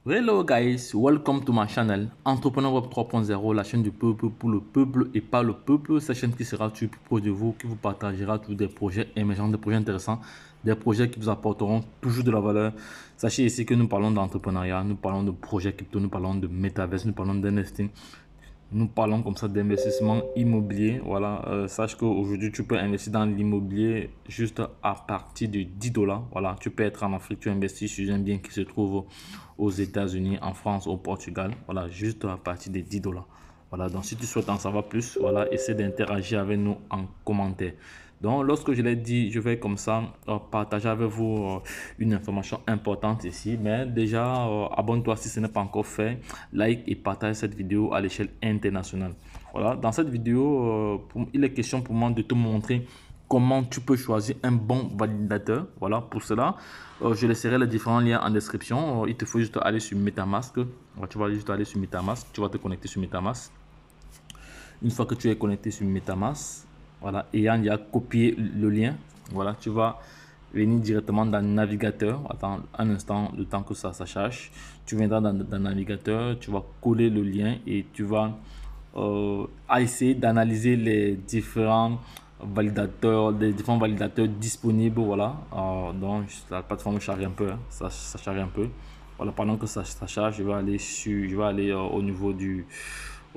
Hello guys, welcome to my channel Entrepreneur Web 3.0, la chaîne du peuple pour le peuple et par le peuple. Cette chaîne qui sera toujours plus proche de vous, qui vous partagera tous des projets émergents, des projets intéressants, des projets qui vous apporteront toujours de la valeur. Sachez ici que nous parlons d'entrepreneuriat, nous parlons de projets crypto, nous parlons de métaverse, nous parlons d'NFT. Nous parlons comme ça d'investissement immobilier. Voilà, sache qu'aujourd'hui, tu peux investir dans l'immobilier juste à partir de 10 dollars. Voilà, tu peux être en Afrique, tu investis sur un bien qui se trouve aux États-Unis, en France, au Portugal. Voilà, juste à partir de 10 dollars. Voilà, donc si tu souhaites en savoir plus, voilà, essaie d'interagir avec nous en commentaire. Donc, lorsque je l'ai dit, je vais comme ça partager avec vous une information importante ici. Mais déjà, abonne-toi si ce n'est pas encore fait. Like et partage cette vidéo à l'échelle internationale. Voilà, dans cette vidéo, il est question pour moi de te montrer comment tu peux choisir un bon validateur. Voilà, pour cela, je laisserai les différents liens en description. Il te faut juste aller sur MetaMask. Tu vas juste aller sur MetaMask. Tu vas te connecter sur MetaMask. Une fois que tu es connecté sur MetaMask, voilà, ayant déjà copié le lien, voilà, tu vas venir directement dans le navigateur. Attends un instant, le temps que ça charge. Tu viendras dans le navigateur, tu vas coller le lien et tu vas essayer d'analyser les différents validateurs, disponibles. Voilà, donc la plateforme charge un peu, hein, ça charge un peu. Voilà, pendant que ça charge, je vais aller au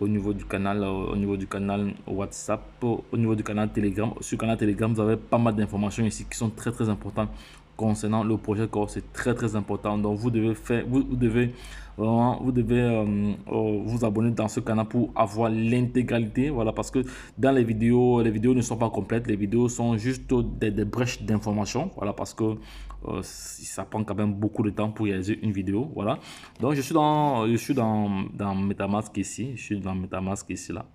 niveau du canal WhatsApp, au niveau du canal Telegram. Sur le canal Telegram, vous avez pas mal d'informations ici qui sont très importantes concernant le projet Core. C'est très important. Donc vous devez faire, vous devez vous abonner dans ce canal pour avoir l'intégralité. Voilà, parce que dans les vidéos ne sont pas complètes. Les vidéos sont juste des brèches d'informations. Voilà, parce que ça prend quand même beaucoup de temps pour réaliser une vidéo. Voilà, donc je suis dans MetaMask ici. Je suis dans MetaMask ici là.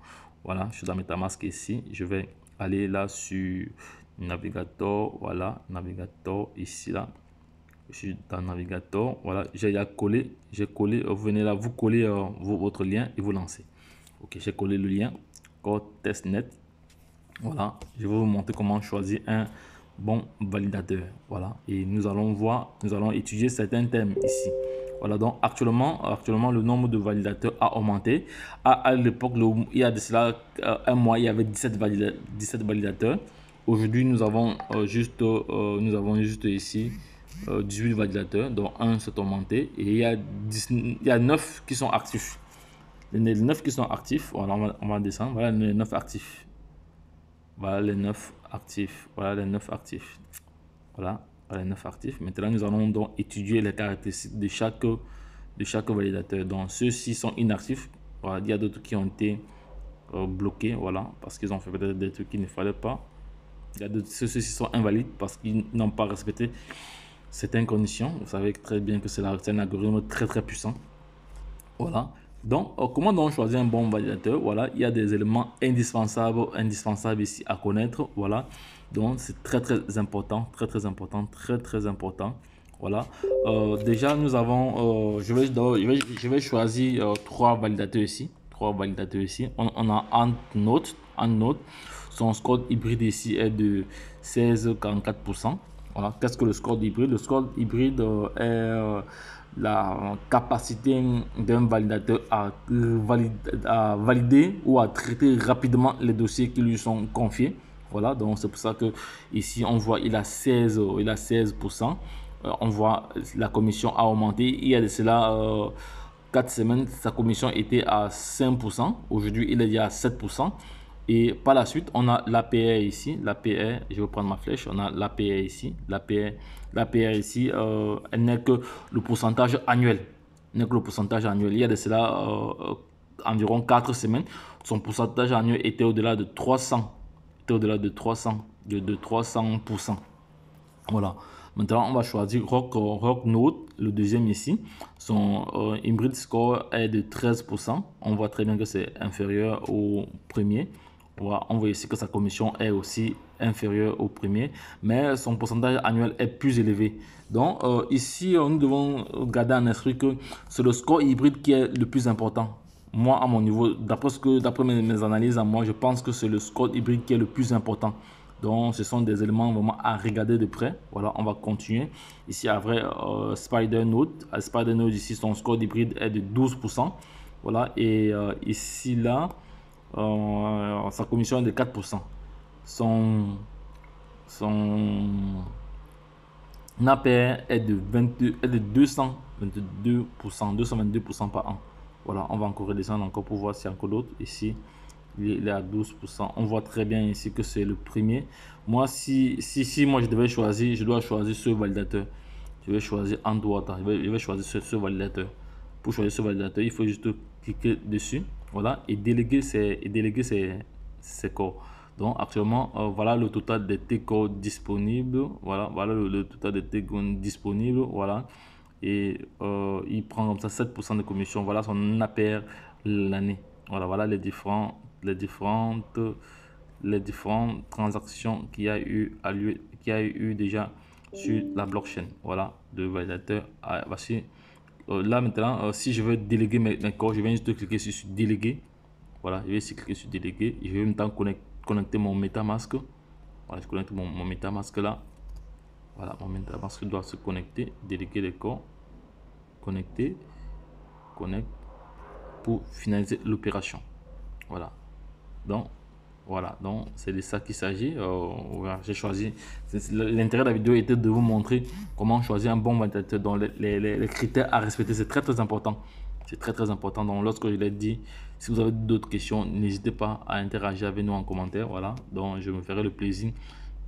Voilà, je suis dans MetaMask ici. Je vais aller là sur navigateur. Voilà, navigateur ici là. Je suis dans navigateur. Voilà, j'ai collé. J'ai collé. Vous venez là, vous collez votre lien et vous lancez. Ok, j'ai collé le lien. Code testnet. Voilà, je vais vous montrer comment choisir un bon validateur. Voilà, et nous allons étudier certains thèmes ici. Voilà, donc actuellement le nombre de validateurs a augmenté. À l'époque, il y a de cela un mois, il y avait 17 validateurs. Aujourd'hui, nous avons juste ici 18 validateurs, dont un s'est augmenté. Et il y a 9 qui sont actifs. Les 9 qui sont actifs, voilà, on va descendre. Voilà les 9 actifs. Voilà les 9 actifs. Voilà les 9 actifs. Voilà, les 9 actifs. Maintenant, nous allons donc étudier les caractéristiques de chaque validateur. Donc, ceux-ci sont inactifs. Voilà, il y a d'autres qui ont été bloqués. Voilà, parce qu'ils ont fait peut-être des trucs qu'il ne fallait pas. Il y a d'autres, ceux-ci sont invalides parce qu'ils n'ont pas respecté certaines conditions. Vous savez très bien que c'est un algorithme très puissant. Voilà. Donc, comment donc choisir un bon validateur? Voilà, il y a des éléments indispensables ici à connaître. Voilà, donc c'est très important, très important. Voilà. Déjà, nous avons, je vais choisir trois validateurs ici. On a Antnote. Son score hybride ici est de 16,44%. Voilà. Qu'est-ce que le score hybride? Le score hybride est la capacité d'un validateur à valider ou à traiter rapidement les dossiers qui lui sont confiés. Voilà, donc c'est pour ça que ici on voit il a 16%. On voit la commission a augmenté. Il y a de cela 4 semaines, sa commission était à 5%. Aujourd'hui, il est déjà à 7%. Et par la suite, on a l'APR ici. L'APR, je vais prendre ma flèche. On a l'APR ici. L'APR ici, elle n'est que le pourcentage annuel. Il y a de cela environ 4 semaines. Son pourcentage annuel était au-delà de 300. De 300%. Voilà. Maintenant, on va choisir Rocknode, le deuxième ici. Son hybrid score est de 13%. On voit très bien que c'est inférieur au premier. On voit ici que sa commission est aussi inférieure au premier, mais son pourcentage annuel est plus élevé. Donc ici, nous devons garder en esprit que c'est le score hybride qui est le plus important. Moi, à mon niveau, d'après mes analyses à moi, je pense que c'est le score hybride qui est le plus important. Donc, ce sont des éléments vraiment à regarder de près. Voilà, on va continuer. Ici, après SpiderNote. SpiderNote, ici, son score d'hybride est de 12%. Voilà, et ici, là, sa commission est de 4%. Son APR est de 222% par an. Voilà, on va encore redescendre encore pour voir s'il y a encore d'autres. Ici, il est à 12%. On voit très bien ici que c'est le premier. Moi, si moi je devais choisir, je dois choisir ce validateur. Je vais choisir Underwater. Je vais choisir ce validateur. Pour choisir ce validateur, il faut juste cliquer dessus. Voilà, et déléguer ses corps. Donc actuellement, voilà le total des T-corps disponibles. Voilà le total des T-corps disponibles. Voilà. Et il prend comme ça 7% de commission. Voilà son APR l'année. Voilà les différentes transactions qui a eu déjà sur la blockchain. Voilà, de validateur. Voici. Là maintenant, si je veux déléguer mes corps, je vais juste cliquer sur déléguer. Voilà, je vais ici cliquer sur déléguer. Je vais maintenant connecter mon MetaMask. Voilà, je connecte mon MetaMask là. Voilà, mon MetaMask doit se connecter. Déléguer les corps. Connecter. Connect. Pour finaliser l'opération. Voilà. Donc, voilà. Donc, c'est de ça qu'il s'agit. Voilà, j'ai choisi. L'intérêt de la vidéo était de vous montrer comment choisir un bon validateur. Donc, les critères à respecter, c'est très, très important. C'est très, très important. Donc, lorsque je l'ai dit, si vous avez d'autres questions, n'hésitez pas à interagir avec nous en commentaire. Voilà. Donc, je me ferai le plaisir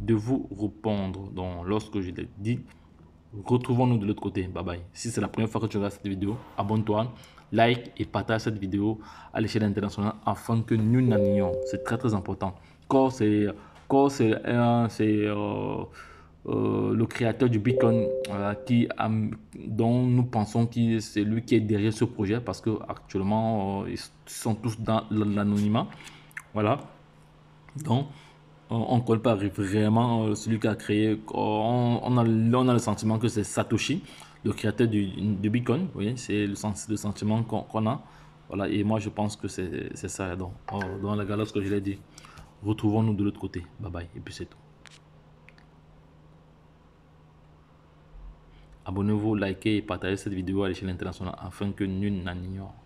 de vous répondre. Donc, lorsque je l'ai dit, retrouvons-nous de l'autre côté. Bye bye. Si c'est la première fois que tu regardes cette vidéo, abonne-toi, like et partage cette vidéo à l'échelle internationale afin que nous n'annions. C'est très très important. Core, c'est le créateur du Bitcoin dont nous pensons que c'est lui qui est derrière ce projet parce que actuellement ils sont tous dans l'anonymat. Voilà. Donc, on ne colle pas vraiment celui qui a créé. On a le sentiment que c'est Satoshi, le créateur du Bitcoin. Vous voyez, c'est le sentiment qu'on a. Voilà, et moi je pense que c'est ça. Donc, dans la galère, ce que je l'ai dit, retrouvons-nous de l'autre côté. Bye bye, et puis c'est tout. Abonnez-vous, likez et partagez cette vidéo à l'échelle internationale afin que nul n'en ignore.